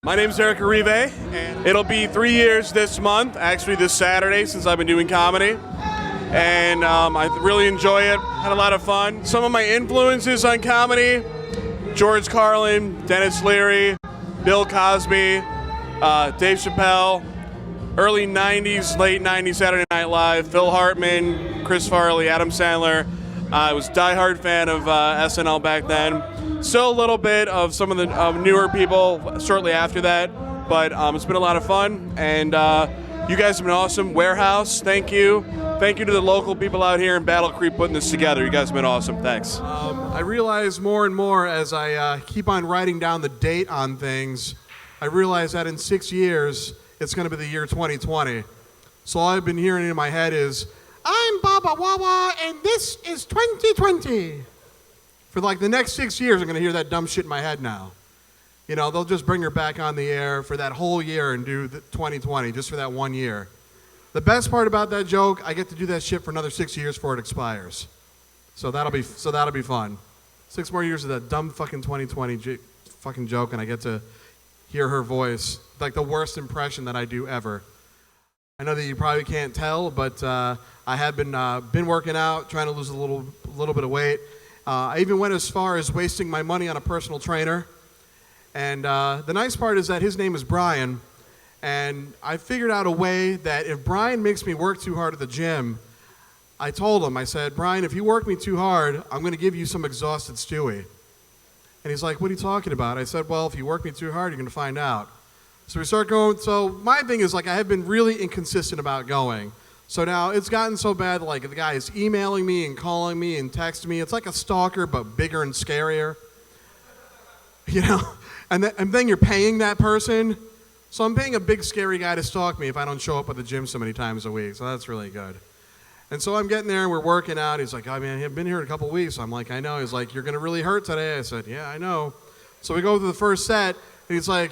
My name's Orive, and it'll be 3 years this month, actually this Saturday, since I've been doing comedy. And I really enjoy it, had a lot of fun. Some of my influences on comedy, George Carlin, Dennis Leary, Bill Cosby, Dave Chappelle, early 90s, late 90s Saturday Night Live, Phil Hartman, Chris Farley, Adam Sandler. I was a diehard fan of SNL back then. Still a little bit of some of the newer people shortly after that, but it's been a lot of fun, and you guys have been awesome. Warehouse, thank you. Thank you to the local people out here in Battle Creek putting this together. You guys have been awesome. Thanks. I realize more and more as I keep on writing down the date on things, I realize that in 6 years, it's going to be the year 2020. So all I've been hearing in my head is, I'm Baba Wawa, and this is 2020. For like the next 6 years, I'm going to hear that dumb shit in my head now. You know, they'll just bring her back on the air for that whole year and do the 2020 just for that 1 year. The best part about that joke, I get to do that shit for another 6 years before it expires. So that'll be fun. 6 more years of that dumb fucking 2020 fucking joke, and I get to hear her voice. Like the worst impression that I do ever. I know that you probably can't tell, but I have been working out, trying to lose a little bit of weight. I even went as far as wasting my money on a personal trainer. And the nice part is that his name is Brian. And I figured out a way that if Brian makes me work too hard at the gym, I told him, I said, Brian, if you work me too hard, I'm going to give you some exhausted Stewie. And he's like, what are you talking about? I said, well, if you work me too hard, you're going to find out. So we start going. So my thing is, like, I have been really inconsistent about going. So now it's gotten so bad, like the guy is emailing me and calling me and texting me. It's like a stalker, but bigger and scarier. You know? And then you're paying that person. So I'm paying a big, scary guy to stalk me if I don't show up at the gym so many times a week. So that's really good. And so I'm getting there and we're working out. He's like, oh, man, I've been here in a couple weeks. I'm like, I know. He's like, you're going to really hurt today. I said, yeah, I know. So we go through the first set. And he's like,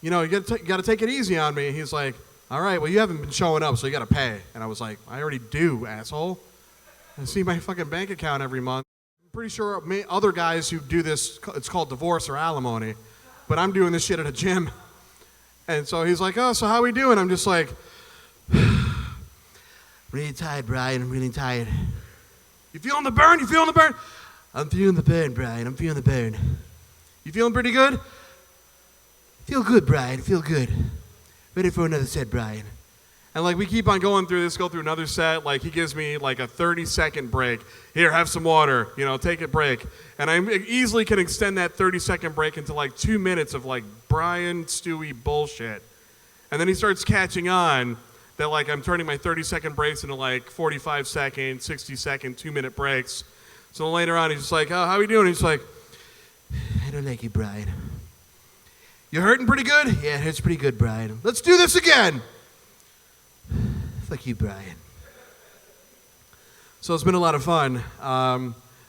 you know, you got to take it easy on me. He's like, all right, well, you haven't been showing up, so you got to pay. And I was like, I already do, asshole. I see my fucking bank account every month. I'm pretty sure other guys who do this, it's called divorce or alimony, but I'm doing this shit at a gym. And so he's like, oh, so how we doing? I'm just like, really tired, Brian. I'm really tired. You feeling the burn? You feeling the burn? I'm feeling the burn, Brian. I'm feeling the burn. You feeling pretty good? Feel good, Brian. Feel good. Ready for another set, Brian. And like we keep on going through this, go through another set. Like he gives me like a 30-second break. Here, have some water. You know, take a break. And I easily can extend that 30-second break into like 2 minutes of like Brian Stewie bullshit. And then he starts catching on that like I'm turning my 30-second breaks into like 45-second, 60-second, 2-minute breaks. So later on, he's just like, oh, how we doing? He's like, I don't like you, Brian. You hurting pretty good? Yeah, it hurts pretty good, Brian. Let's do this again. Fuck you, Brian. So it's been a lot of fun.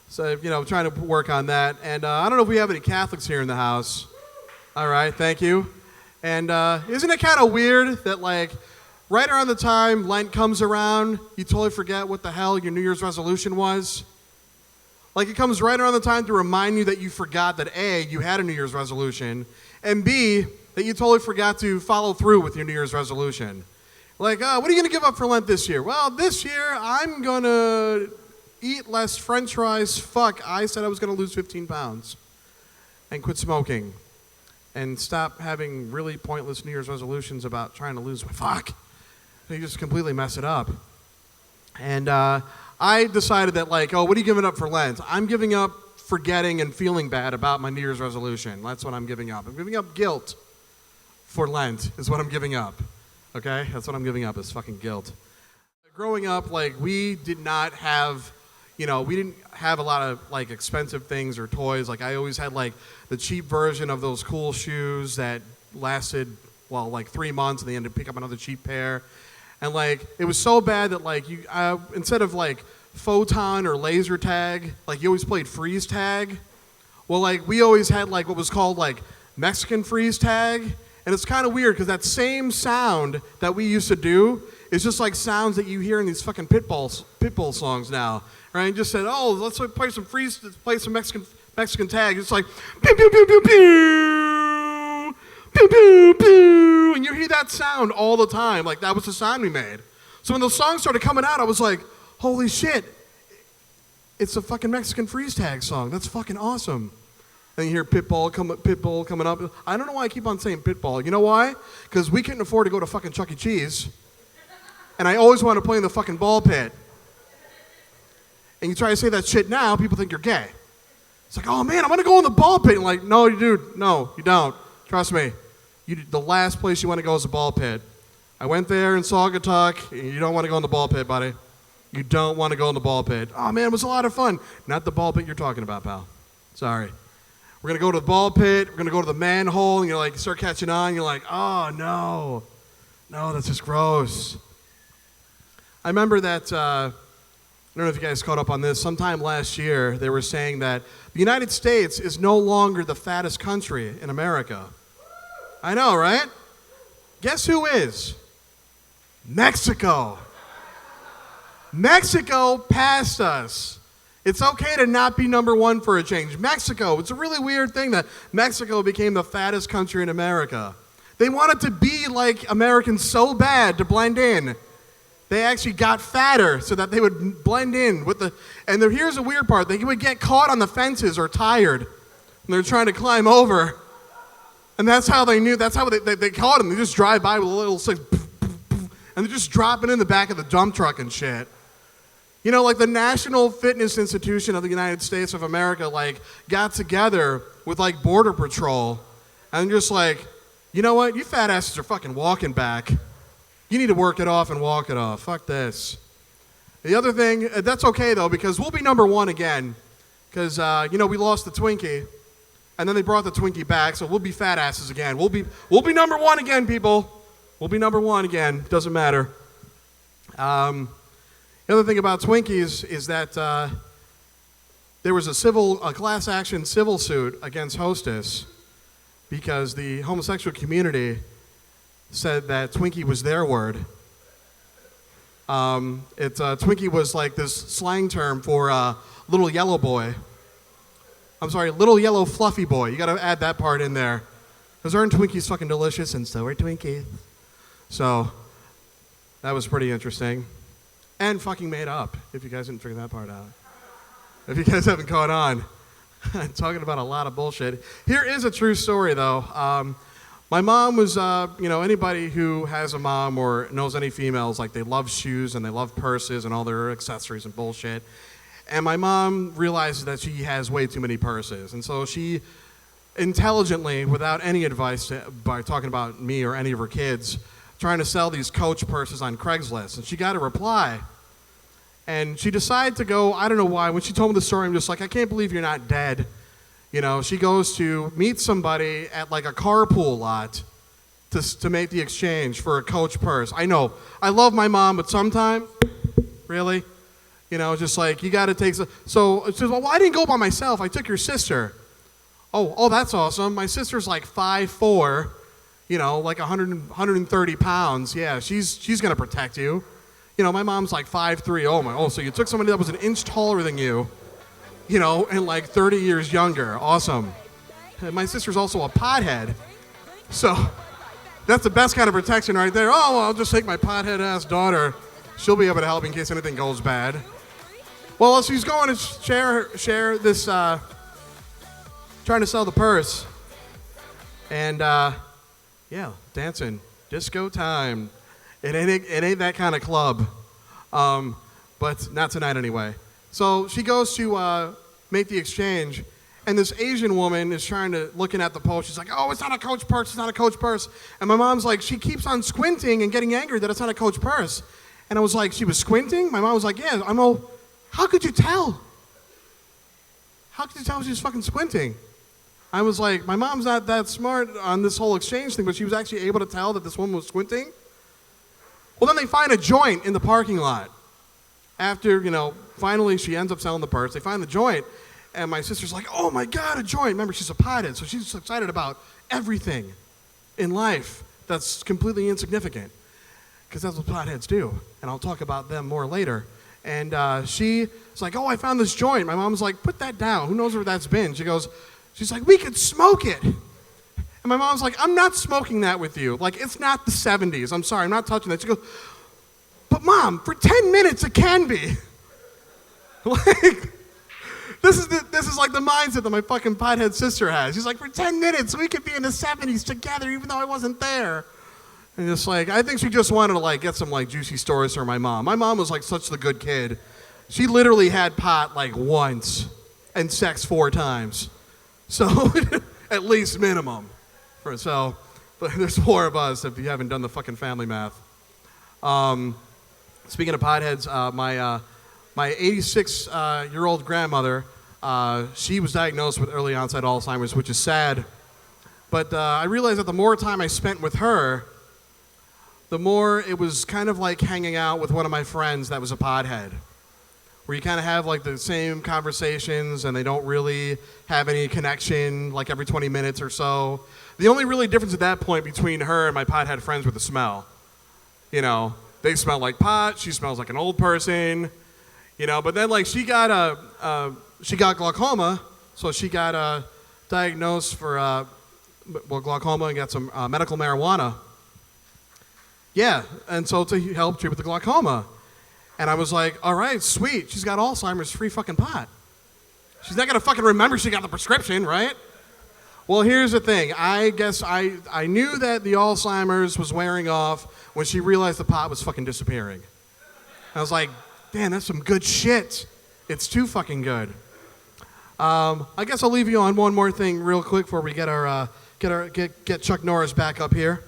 So, you know, trying to work on that. And I don't know if we have any Catholics here in the house. All right, thank you. And isn't it kind of weird that, like, right around the time Lent comes around, you totally forget what the hell your New Year's resolution was? Like, it comes right around the time to remind you that you forgot that, A, you had a New Year's resolution, and B, that you totally forgot to follow through with your New Year's resolution. Like, what are you going to give up for Lent this year? Well, this year, I'm going to eat less French fries. Fuck, I said I was going to lose 15 pounds and quit smoking and stop having really pointless New Year's resolutions about trying to lose my fuck. You just completely mess it up. And I decided that, like, oh, what are you giving up for Lent? I'm giving up forgetting and feeling bad about my New Year's resolution. That's what I'm giving up. I'm giving up guilt for Lent is what I'm giving up. Okay? That's what I'm giving up is fucking guilt. Growing up, like, we did not have, you know, we didn't have a lot of, like, expensive things or toys. Like, I always had, like, the cheap version of those cool shoes that lasted, well, like 3 months, and they ended up picking up another cheap pair. And, like, it was so bad that, like, you instead of, like, photon or laser tag, like, you always played freeze tag. Well, like, we always had, like, what was called, like, Mexican freeze tag. And it's kind of weird because that same sound that we used to do is just like sounds that you hear in these fucking Pitbull songs now. Right? And just said, oh, let's play some Mexican tag. It's like, pew, pew, pew, pew, pew, pew, pew, pew, pew, and you hear that sound all the time. Like, that was the sound we made. So when those songs started coming out, I was like, holy shit, it's a fucking Mexican freeze tag song. That's fucking awesome. And you hear Pitbull coming up. I don't know why I keep on saying Pitbull. You know why? Because we couldn't afford to go to fucking Chuck E. Cheese. And I always want to play in the fucking ball pit. And you try to say that shit now, people think you're gay. It's like, oh man, I'm going to go in the ball pit. And like, no, dude, no, you don't. Trust me. The last place you want to go is the ball pit. I went there in Saugatuck. You don't want to go in the ball pit, buddy. You don't want to go in the ball pit. Oh man, it was a lot of fun. Not the ball pit you're talking about, pal. Sorry. We're going to go to the ball pit. We're going to go to the manhole. And you're like, you start catching on. You're like, oh no. No, that's just gross. I remember that, I don't know if you guys caught up on this. Sometime last year, they were saying that the United States is no longer the fattest country in America. I know, right? Guess who is? Mexico. Mexico passed us. It's okay to not be number one for a change. Mexico, it's a really weird thing that Mexico became the fattest country in America. They wanted to be like Americans so bad to blend in. They actually got fatter so that they would blend in with the, and here's the weird part, they would get caught on the fences or tired when they're trying to climb over. And that's how they knew, that's how they caught them. They just drive by with a little stick, and they're just dropping in the back of the dump truck and shit. You know, like the National Fitness Institution of the United States of America, like, got together with, like, Border Patrol, and just like, you know what, you fat asses are fucking walking back. You need to work it off and walk it off. Fuck this. The other thing, that's okay, though, because we'll be number one again, because, you know, we lost the Twinkie, and then they brought the Twinkie back, so we'll be fat asses again. We'll be number one again, people. We'll be number one again. Doesn't matter. The other thing about Twinkies is that there was a class action civil suit against Hostess because the homosexual community said that Twinkie was their word. Twinkie was like this slang term for little yellow boy. I'm sorry, little yellow fluffy boy. You got to add that part in there. Because aren't Twinkies fucking delicious, and so are Twinkies. So that was pretty interesting. And fucking made up, if you guys didn't figure that part out. If you guys haven't caught on. I'm talking about a lot of bullshit. Here is a true story, though. My mom was, you know, anybody who has a mom or knows any females, like, they love shoes and they love purses and all their accessories and bullshit. And my mom realizes that she has way too many purses. And so she intelligently, without any advice by talking about me or any of her kids, trying to sell these Coach purses on Craigslist. And she got a reply. And she decided to go, I don't know why. When she told me the story, I'm just like, I can't believe you're not dead. You know, she goes to meet somebody at like a carpool lot to make the exchange for a Coach purse. I know, I love my mom, but sometimes, really? You know, just like, you got to take some. So she says, well, I didn't go by myself. I took your sister. Oh, that's awesome. My sister's like 5'4", you know, like 130 pounds. Yeah, she's going to protect you. You know, my mom's like 5'3". Oh, so you took somebody that was an inch taller than you, you know, and like 30 years younger. Awesome. And my sister's also a pothead. So that's the best kind of protection right there. Oh, well, I'll just take my pothead-ass daughter. She'll be able to help in case anything goes bad. Well, she's going to share this, trying to sell the purse. And, yeah, dancing. Disco time. It ain't that kind of club. But not tonight anyway. So she goes to make the exchange, and this Asian woman is looking at the post. She's like, oh, it's not a Coach purse, it's not a Coach purse. And my mom's like, she keeps on squinting and getting angry that it's not a Coach purse. And I was like, she was squinting? My mom was like, yeah. I'm all, how could you tell? How could you tell she was fucking squinting? I was like, my mom's not that smart on this whole exchange thing, but she was actually able to tell that this woman was squinting? Well, then they find a joint in the parking lot. After, you know, finally she ends up selling the purse. They find the joint, and my sister's like, oh my God, a joint. Remember, she's a pothead, so she's excited about everything in life that's completely insignificant, because that's what potheads do, and I'll talk about them more later. And she's like, oh, I found this joint. My mom's like, put that down. Who knows where that's been? She's like, we could smoke it. And And my mom's like, I'm not smoking that with you. Like, it's not the 70s. I'm sorry, I'm not touching that. She goes, but Mom, for 10 minutes it can be. Like, this is like the mindset that my fucking pothead sister has. She's like, for 10 minutes we could be in the 70s together even though I wasn't there. And just like, I think she just wanted to like get some like juicy stories from my mom. My mom was like such the good kid. She literally had pot like once and sex 4 times. So at least minimum. But there's 4 of us if you haven't done the fucking family math. Speaking of potheads, my 86-year-old grandmother, she was diagnosed with early onset Alzheimer's, which is sad. But I realized that the more time I spent with her, the more it was kind of like hanging out with one of my friends that was a pothead, where you kind of have like the same conversations and they don't really have any connection like every 20 minutes or so. The only really difference at that point between her and my pothead friends was the smell. You know, they smell like pot, she smells like an old person, you know, but then like she got glaucoma, so she got diagnosed for glaucoma and got some medical marijuana. Yeah, and so to help treat with the glaucoma. And I was like, all right, sweet. She's got Alzheimer's, free fucking pot. She's not going to fucking remember she got the prescription, right? Well, here's the thing. I guess I knew that the Alzheimer's was wearing off when she realized the pot was fucking disappearing. I was like, damn, that's some good shit. It's too fucking good. I guess I'll leave you on one more thing real quick before we get get Chuck Norris back up here.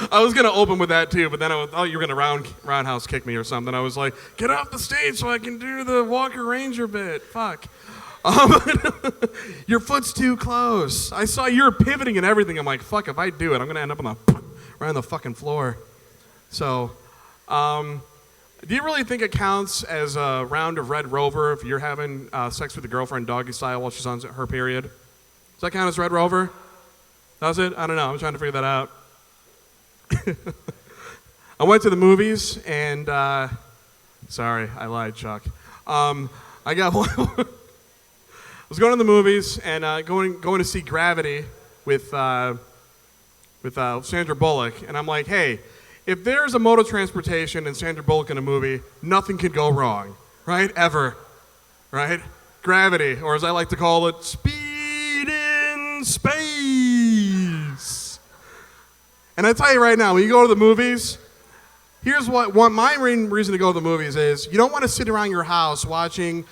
I was gonna open with that too, but then you were gonna roundhouse kick me or something. I was like, get off the stage so I can do the Walker Ranger bit. Fuck. Your foot's too close. I saw you were pivoting and everything. I'm like, fuck, if I do it, I'm gonna end up right on the fucking floor. So, do you really think it counts as a round of Red Rover if you're having sex with a girlfriend doggy style while she's on her period? Does that count as Red Rover? Does it? I don't know. I'm trying to figure that out. I went to the movies and, sorry, I lied, Chuck. I got one. I was going to the movies and going to see Gravity with Sandra Bullock, and I'm like, hey, if there's a mode of transportation and Sandra Bullock in a movie, nothing could go wrong, right? Ever, right? Gravity, or as I like to call it, speed in space. And I tell you right now, when you go to the movies, here's what my main reason to go to the movies is: you don't want to sit around your house watching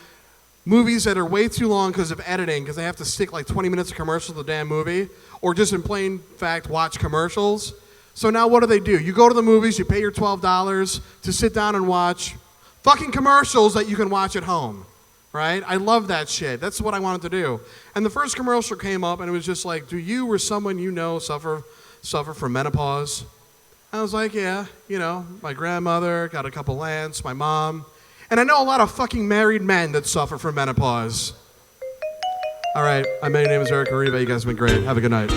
movies that are way too long because of editing, because they have to stick like 20 minutes of commercials to the damn movie, or just in plain fact watch commercials. So now what do? You go to the movies, you pay your $12 to sit down and watch fucking commercials that you can watch at home, right? I love that shit. That's what I wanted to do. And the first commercial came up and it was just like, do you or someone you know suffer from menopause? I was like, yeah, you know, my grandmother, got a couple aunts, my mom. And I know a lot of fucking married men that suffer from menopause. All right, my name is Eric Orive. You guys have been great. Have a good night.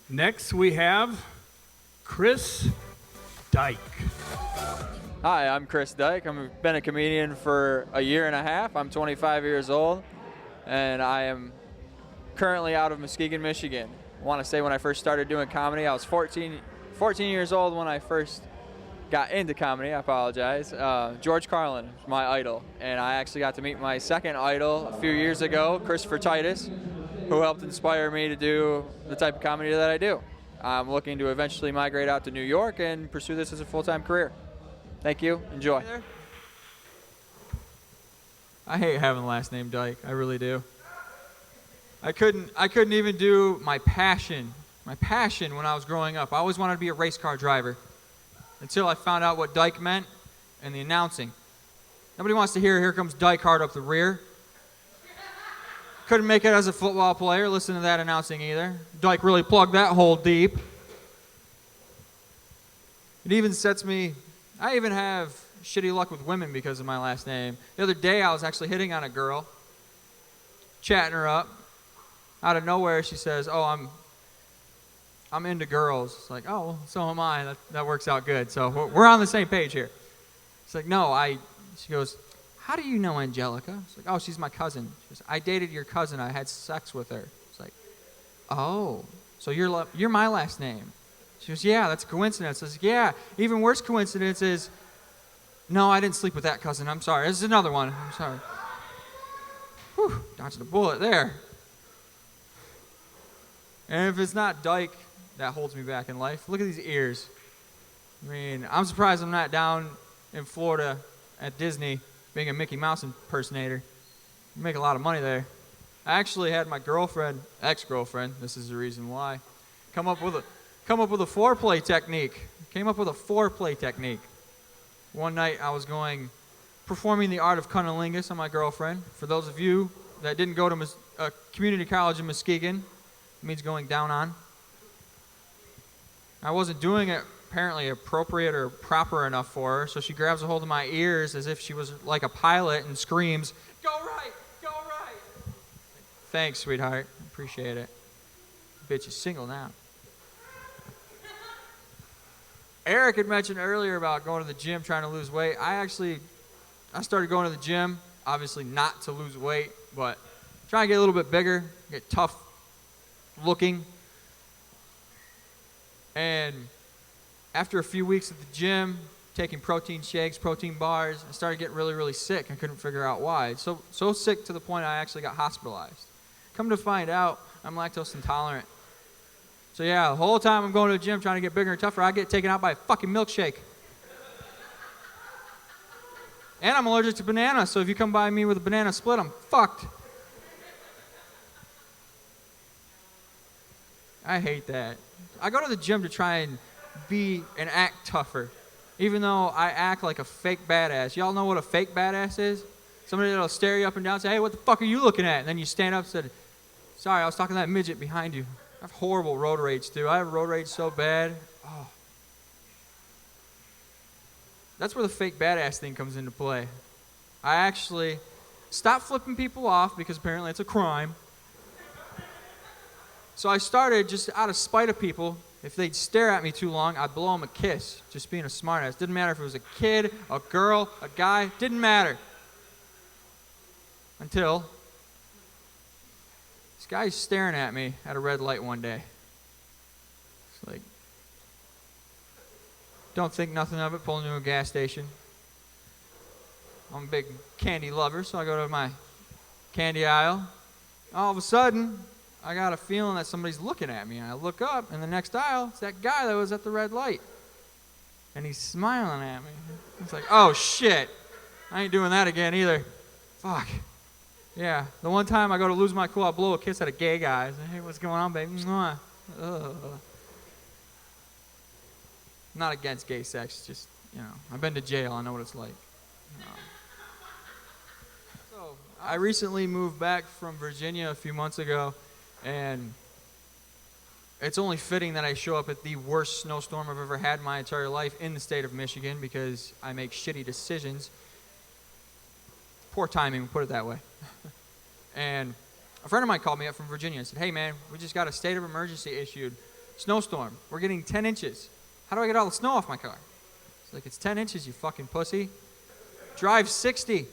Next, we have Chris Dyke. Hi, I'm Chris Dyke. I've been a comedian for a year and a half. I'm 25 years old, and I am currently out of Muskegon, Michigan. I want to say when I first started doing comedy, I was 14 years old when I first got into comedy. I apologize. George Carlin is my idol, and I actually got to meet my second idol a few years ago, Christopher Titus, who helped inspire me to do the type of comedy that I do. I'm looking to eventually migrate out to New York and pursue this as a full-time career. Thank you. Enjoy. I hate having the last name Dyke. I really do. I couldn't even do my passion when I was growing up. I always wanted to be a race car driver until I found out what Dyke meant and the announcing. Nobody wants to hear, "Here comes Dyke hard up the rear." Couldn't make it as a football player, listen to that announcing either. Dyke really plugged that hole deep. It even sets me, I even have shitty luck with women because of my last name. The other day I was actually hitting on a girl, chatting her up. Out of nowhere she says, "Oh, I'm into girls." It's like, "Oh, well, so am I." That works out good. So we're on the same page here. It's like, "No, she goes, how do you know Angelica? It's like, oh, she's my cousin. She goes, I dated your cousin. I had sex with her. It's like, oh, so you're my last name. She goes, yeah, that's a coincidence. I was like, yeah, even worse coincidence is, no, I didn't sleep with that cousin. I'm sorry. This is another one. I'm sorry. Whew, dodged a bullet there. And if it's not Dyke that holds me back in life, look at these ears. I mean, I'm surprised I'm not down in Florida at Disney being a Mickey Mouse impersonator. You make a lot of money there. I actually had my girlfriend, ex-girlfriend, this is the reason why, come up with a foreplay technique. Came up with a foreplay technique. One night I was performing the art of cunnilingus on my girlfriend. For those of you that didn't go to a community college in Muskegon, it means going down on. I wasn't doing it apparently appropriate or proper enough for her, so she grabs a hold of my ears as if she was like a pilot and screams, "Go right, go right." Thanks, sweetheart. Appreciate it. Bitch is single now. Eric had mentioned earlier about going to the gym, trying to lose weight. I started going to the gym, obviously not to lose weight, but trying to get a little bit bigger, get tough looking. And after a few weeks at the gym, taking protein shakes, protein bars, I started getting really, really sick. I couldn't figure out why. So sick to the point I actually got hospitalized. Come to find out, I'm lactose intolerant. So yeah, the whole time I'm going to the gym trying to get bigger and tougher, I get taken out by a fucking milkshake. And I'm allergic to bananas, so if you come by me with a banana split, I'm fucked. I hate that. I go to the gym to try and be and act tougher, even though I act like a fake badass. Y'all know what a fake badass is? Somebody that'll stare you up and down and say, "Hey, what the fuck are you looking at?" And then you stand up and say, "Sorry, I was talking to that midget behind you." I have horrible road rage, too. I have road rage so bad. Oh. That's where the fake badass thing comes into play. I actually stopped flipping people off because apparently it's a crime. So I started just out of spite of people. If they'd stare at me too long, I'd blow them a kiss, just being a smartass. Didn't matter if it was a kid, a girl, a guy, didn't matter. Until this guy's staring at me at a red light one day. It's like, don't think nothing of it, pull into a gas station. I'm a big candy lover, so I go to my candy aisle. All of a sudden, I got a feeling that somebody's looking at me. And I look up, and the next aisle, it's that guy that was at the red light. And he's smiling at me. It's like, oh shit, I ain't doing that again either. Fuck. Yeah, the one time I go to lose my cool, I blow a kiss at a gay guy. I say, "Hey, what's going on, baby?" Mwah. Ugh. I'm not against gay sex, just, I've been to jail, I know what it's like. So, I recently moved back from Virginia a few months ago, and it's only fitting that I show up at the worst snowstorm I've ever had in my entire life in the state of Michigan because I make shitty decisions. Poor timing, we'll put it that way. And a friend of mine called me up from Virginia and said, "Hey man, we just got a state of emergency issued. Snowstorm. We're getting 10 inches. How do I get all the snow off my car?" It's like, "It's 10 inches, you fucking pussy. Drive 60. He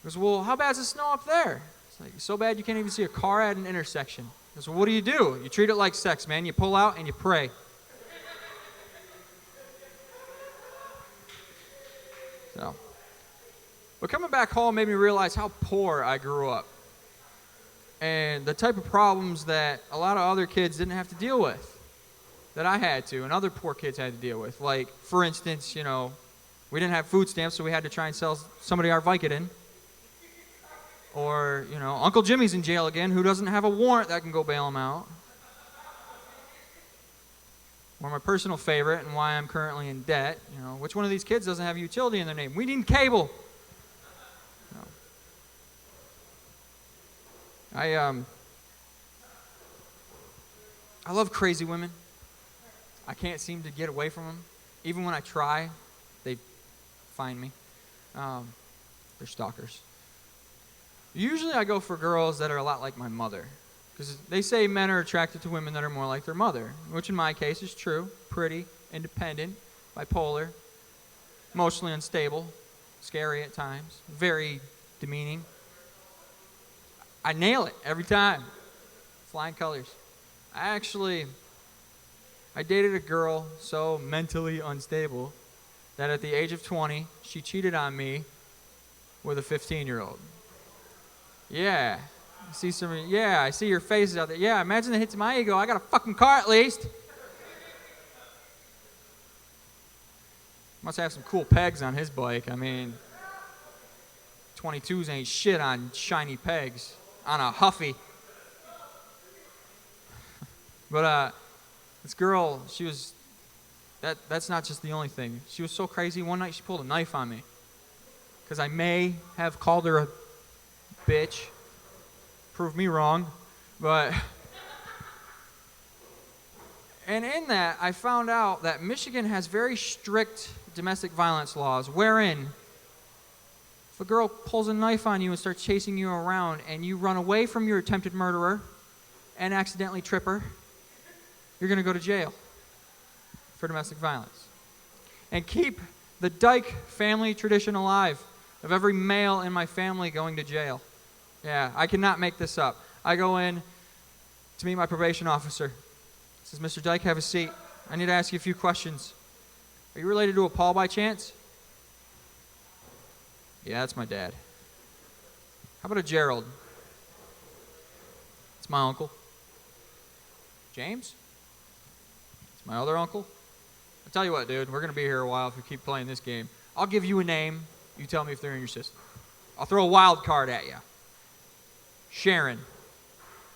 goes, "Well, how bad's the snow up there?" It's like, "So bad you can't even see a car at an intersection." He goes, "Well, what do? You treat it like sex, man. You pull out and you pray." So, but coming back home made me realize how poor I grew up. And the type of problems that a lot of other kids didn't have to deal with, that I had to, and other poor kids had to deal with. Like, for instance, we didn't have food stamps, so we had to try and sell somebody our Vicodin. Or, Uncle Jimmy's in jail again, who doesn't have a warrant that can go bail him out. Or my personal favorite, and why I'm currently in debt, which one of these kids doesn't have utility in their name? We need cable. I love crazy women. I can't seem to get away from them. Even when I try, they find me. They're stalkers. Usually I go for girls that are a lot like my mother. Because they say men are attracted to women that are more like their mother, which in my case is true. Pretty, independent, bipolar. emotionally unstable, scary at times, very demeaning. I nail it every time. Flying colors. I dated a girl so mentally unstable that at the age of 20, she cheated on me with a 15-year-old. Yeah. I see your faces out there. Yeah, imagine it hits my ego. I got a fucking car at least. Must have some cool pegs on his bike. I mean, 22s ain't shit on shiny pegs. On a Huffy. But this girl, she was, that's not just the only thing. She was so crazy, one night she pulled a knife on me. Because I may have called her a bitch. Prove me wrong. But, and in that, I found out that Michigan has very strict domestic violence laws, wherein if a girl pulls a knife on you and starts chasing you around and you run away from your attempted murderer and accidentally trip her, you're going to go to jail for domestic violence. And keep the Dyke family tradition alive of every male in my family going to jail. Yeah, I cannot make this up. I go in to meet my probation officer. He says, Mr. Dyke, have a seat. I need to ask you a few questions. Are you related to a Paul by chance? Yeah, that's my dad. How about a Gerald? It's my uncle. James? It's my other uncle. I'll tell you what, dude, we're going to be here a while if we keep playing this game. I'll give you a name. You tell me if they're in your system. I'll throw a wild card at you. Sharon.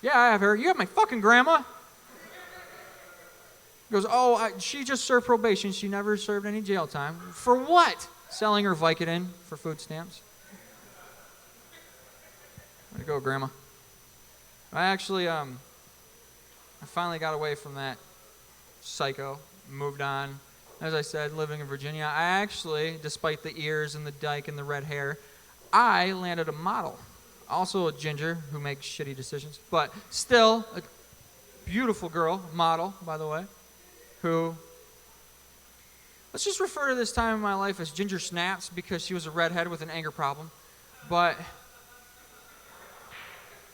Yeah, I have her. You have my fucking grandma? He goes, she just served probation. She never served any jail time. For what? Selling her Vicodin for food stamps. Way to go, Grandma. I finally got away from that psycho, moved on. As I said, living in Virginia, I actually, despite the ears and the dyke and the red hair, I landed a model. Also a ginger who makes shitty decisions, but still a beautiful girl, model, by the way, who, let's just refer to this time in my life as Ginger Snaps because she was a redhead with an anger problem. But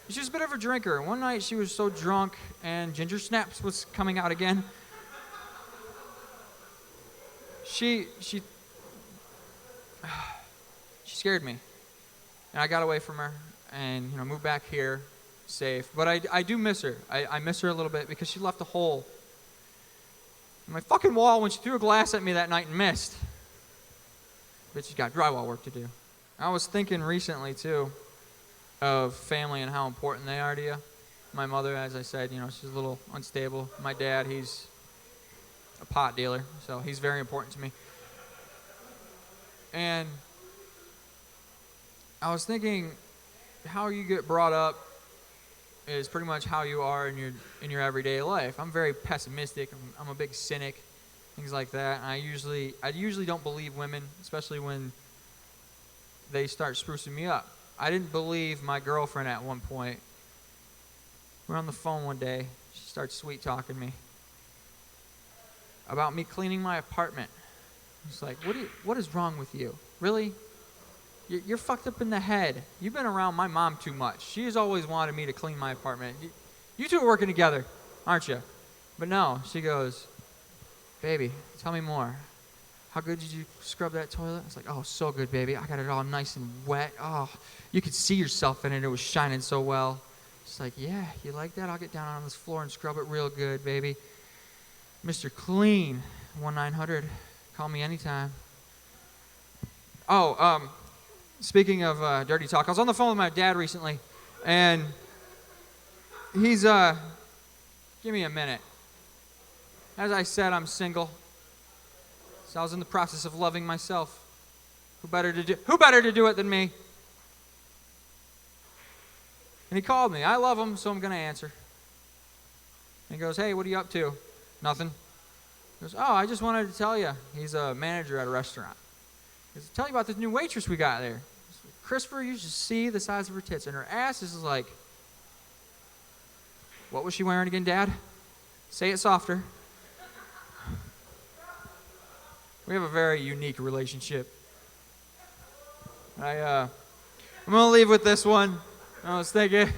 she was a bit of a drinker. One night she was so drunk and Ginger Snaps was coming out again. She scared me. And I got away from her and moved back here safe. But I do miss her. I miss her a little bit because she left a hole in my fucking wall when she threw a glass at me that night and missed. But she's got drywall work to do. I was thinking recently, too, of family and how important they are to you. My mother, as I said, she's a little unstable. My dad, he's a pot dealer, so he's very important to me. And I was thinking how you get brought up is pretty much how you are in your everyday life. I'm very pessimistic. I'm a big cynic, things like that. And I usually don't believe women, especially when they start sprucing me up. I didn't believe my girlfriend at one point. We're on the phone one day. She starts sweet talking me about me cleaning my apartment. It's like, what is wrong with you? Really? You're fucked up in the head. You've been around my mom too much. She has always wanted me to clean my apartment. You two are working together, aren't you? But no, she goes, baby, tell me more. How good did you scrub that toilet? It's like, oh, so good, baby. I got it all nice and wet. Oh, you could see yourself in it. It was shining so well. It's like, yeah, you like that? I'll get down on this floor and scrub it real good, baby. Mr. Clean, 1-900. Call me anytime. Oh, speaking of dirty talk, I was on the phone with my dad recently, and he's, give me a minute. As I said, I'm single. So I was in the process of loving myself. Who better to do it than me? And he called me. I love him, so I'm going to answer. And he goes, hey, what are you up to? Nothing. He goes, oh, I just wanted to tell you. He's a manager at a restaurant. He goes, tell you about this new waitress we got there. Christopher, you should see the size of her tits. And her ass is like, what was she wearing again, Dad? Say it softer. We have a very unique relationship. I'm gonna leave with this one. I was thinking,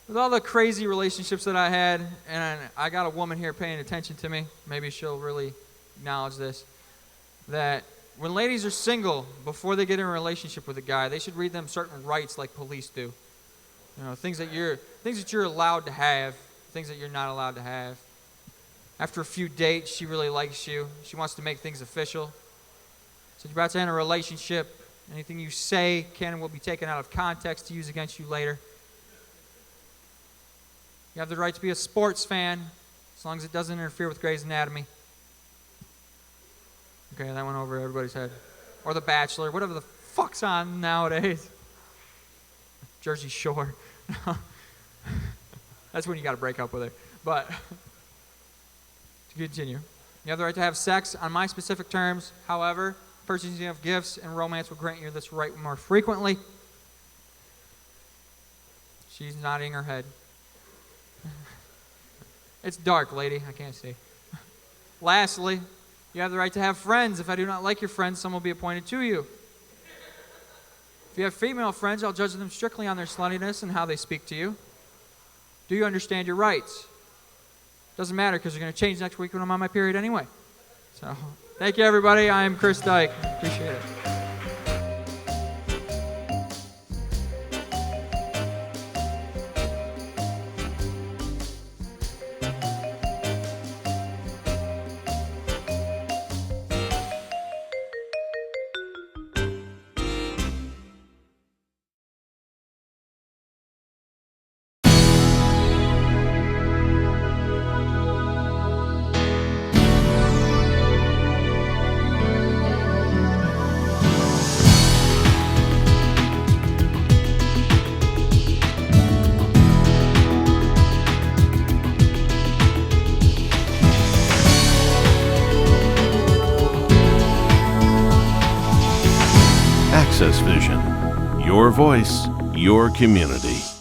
with all the crazy relationships that I had, and I got a woman here paying attention to me, maybe she'll really acknowledge this, that when ladies are single, before they get in a relationship with a guy, they should read them certain rights like police do. You know, things that you're allowed to have, things that you're not allowed to have. After a few dates, she really likes you. She wants to make things official. So you're about to enter a relationship. Anything you say can and will be taken out of context to use against you later. You have the right to be a sports fan, as long as it doesn't interfere with Grey's Anatomy. Okay, that went over everybody's head. Or The Bachelor, whatever the fuck's on nowadays. Jersey Shore. That's when you got to break up with her. But to continue, you have the right to have sex on my specific terms. However, persons who have gifts and romance will grant you this right more frequently. She's nodding her head. It's dark, lady. I can't see. Lastly, you have the right to have friends. If I do not like your friends, some will be appointed to you. If you have female friends, I'll judge them strictly on their sluttiness and how they speak to you. Do you understand your rights? Doesn't matter because they're going to change next week when I'm on my period anyway. So, thank you, everybody. I am Chris Dyke. Appreciate it. Access Vision. Your voice, your community.